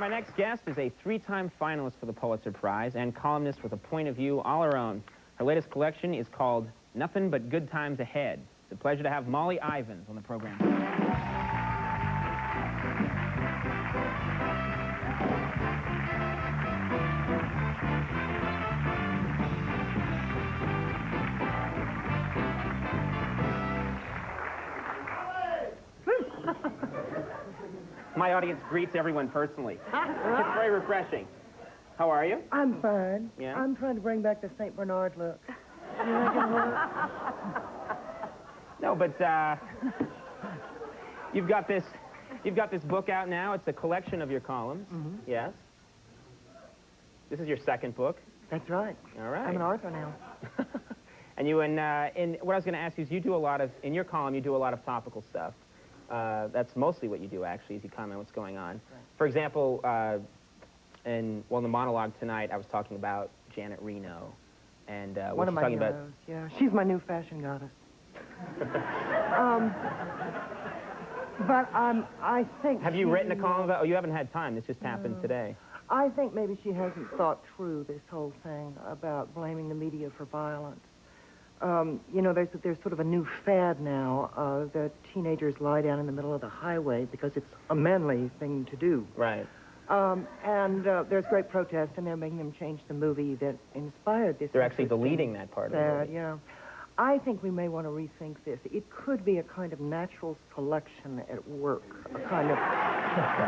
my next guest is a three-time finalist for the Pulitzer Prize and columnist with a point of view all her own. Her latest collection is called Nothing But Good Times Ahead. It's a pleasure to have Molly Ivins on the program. My audience greets everyone personally. It's very refreshing. How are you? I'm fine. Yeah? I'm trying to bring back the St. Bernard look. You think it'll work? No, but you've got this book out now. It's a collection of your columns. Mm-hmm. Yes. This is your second book. That's right. All right. I'm an author now. And you what I was going to ask you is you do a lot of, in your column, you do a lot of topical stuff. That's mostly what you do, actually, is you comment on what's going on. Right. For example, in the monologue tonight, I was talking about Janet Reno, and one of my talking heroes. about. Yeah, she's my new fashion goddess. But I think. Have you written a column about? Oh, you haven't had time. This just happened today. I think maybe she hasn't thought through this whole thing about blaming the media for violence. You know, there's sort of a new fad now that teenagers lie down in the middle of the highway because it's a manly thing to do. Right. And there's great protest, and they're making them change the movie that inspired this. They're actually deleting that part of it. Yeah. I think we may want to rethink this. It could be a kind of natural selection at work, a kind of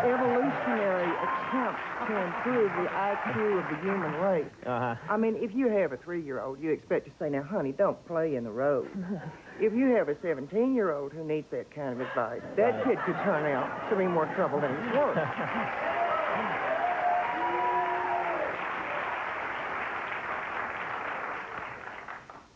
evolutionary attempt to improve the IQ of the human race. I mean, if you have a 3-year-old, you expect to say, now, honey, don't play in the road. If you have a 17-year-old who needs that kind of advice, that kid could turn out to be more trouble than he's worth.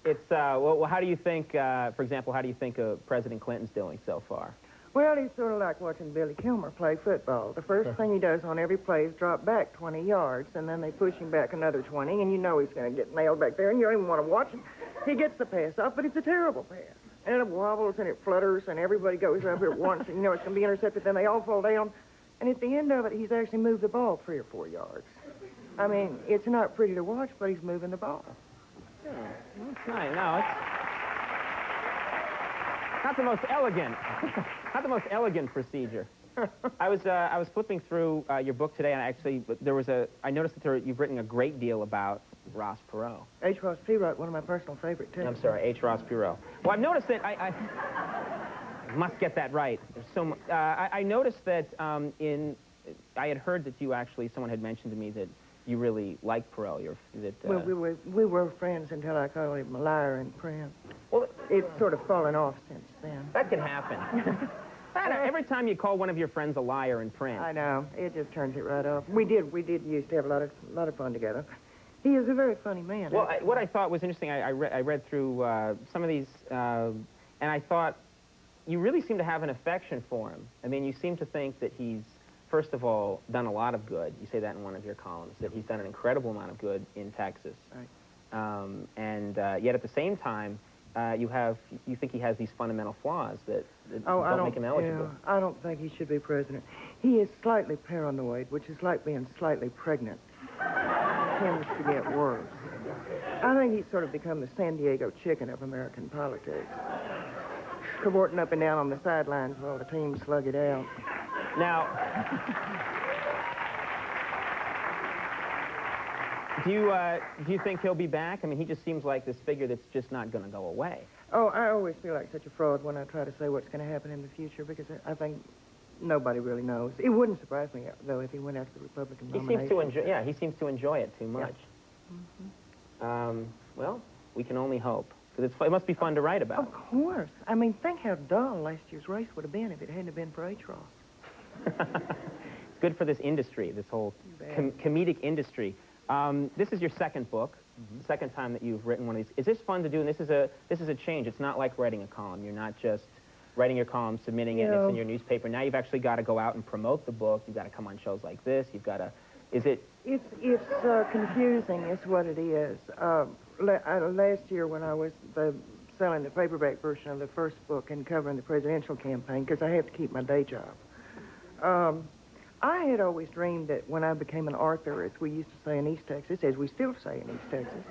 It's, well, how do you think, for example, how do you think President Clinton's doing so far? Well, he's sort of like watching Billy Kilmer play football. The first thing he does on every play is drop back 20 yards, and then they push him back another 20, and you know he's going to get nailed back there, and you don't even want to watch him. He gets the pass off, but it's a terrible pass. And it wobbles, and it flutters, and everybody goes up at once, and you know it's going to be intercepted, then they all fall down. And at the end of it, he's actually moved the ball 3 or 4 yards. I mean, it's not pretty to watch, but he's moving the ball. Yeah, that's nice. No, it's not the most elegant, not the most elegant procedure. I was flipping through your book today, and I noticed that you've written a great deal about Ross Perot. H. Ross Perot, one of my personal favorite too. I'm sorry, H. Ross Perot. Well, I've noticed that I must get that right. There's so much. I noticed that I had heard that someone had mentioned to me that you really like Perot. Well, we were friends until I called him a liar in print. Well, it's sort of fallen off since then. That can happen. Every time you call one of your friends a liar in print. I know. It just turns it right off. We did used to have a lot of fun together. He is a very funny man. Well, what I thought was interesting, I read through some of these, and I thought you really seem to have an affection for him. I mean, you seem to think that he's, first of all, done a lot of good. You say that in one of your columns, that he's done an incredible amount of good in Texas. Right. And yet at the same time, you think he has these fundamental flaws that don't make him eligible. Yeah, I don't think he should be president. He is slightly paranoid, which is like being slightly pregnant. Tends to get worse. I think he's sort of become the San Diego chicken of American politics. Cavorting up and down on the sidelines while the team slug it out. Now, do you think he'll be back? I mean, he just seems like this figure that's just not going to go away. Oh, I always feel like such a fraud when I try to say what's going to happen in the future because I think nobody really knows. It wouldn't surprise me, though, if he went after the Republican nomination. He seems to enjoy it too much. Yeah. Mm-hmm. Well, we can only hope. Because it must be fun to write about. Of course. I mean, think how dull last year's race would have been if it hadn't been for H. Ross. It's good for this industry, this whole comedic industry. This is your second book, the second time that you've written one of these. Is this fun to do? And this is a change. It's not like writing a column. You're not just writing your column, submitting it, and it's in your newspaper. Now you've actually got to go out and promote the book. You've got to come on shows like this. You've got to. Is it? It's confusing. Is what it is. Last year when I was selling the paperback version of the first book and covering the presidential campaign, because I have to keep my day job. I had always dreamed that when I became an author, as we used to say in East Texas, as we still say in East Texas,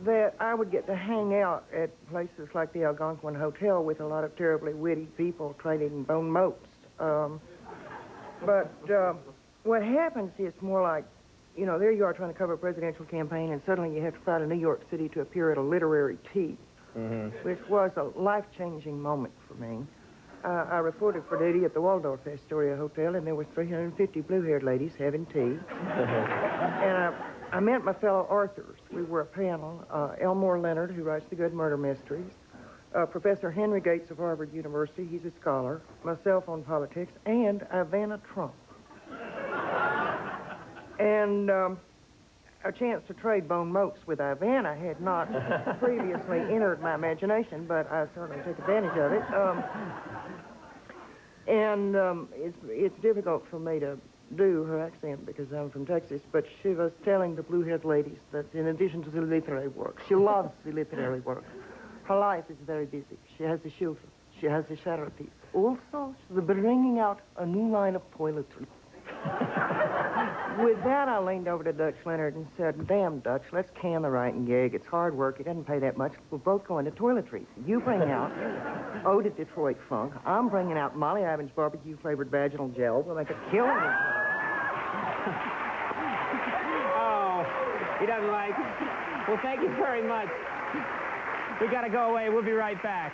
that I would get to hang out at places like the Algonquin Hotel with a lot of terribly witty people trading bone mopes. But what happens is more like, you know, there you are trying to cover a presidential campaign, and suddenly you have to fly to New York City to appear at a literary tea, which was a life-changing moment for me. I reported for duty at the Waldorf Astoria Hotel, and there were 350 blue-haired ladies having tea. And I met my fellow authors. We were a panel. Elmore Leonard, who writes the good murder mysteries. Professor Henry Gates of Harvard University, he's a scholar. Myself on politics, and Ivana Trump. And a chance to trade bone mopes with Ivana had not previously entered my imagination, but I certainly took advantage of it. It's difficult for me to do her accent because I'm from Texas, but she was telling the blue-haired ladies that in addition to the literary work, she loves the literary work. Her life is very busy. She has the children. She has the charities. Also, she's bringing out a new line of toiletries. With that, I leaned over to Dutch Leonard and said, damn, Dutch, let's can the writing gig. It's hard work. It doesn't pay that much. We'll both go into toiletries. You bring out Ode to Detroit Funk. I'm bringing out Molly Ivins barbecue-flavored vaginal gel. We'll make a killing. Oh, he doesn't like it. Well, thank you very much. We got to go away. We'll be right back.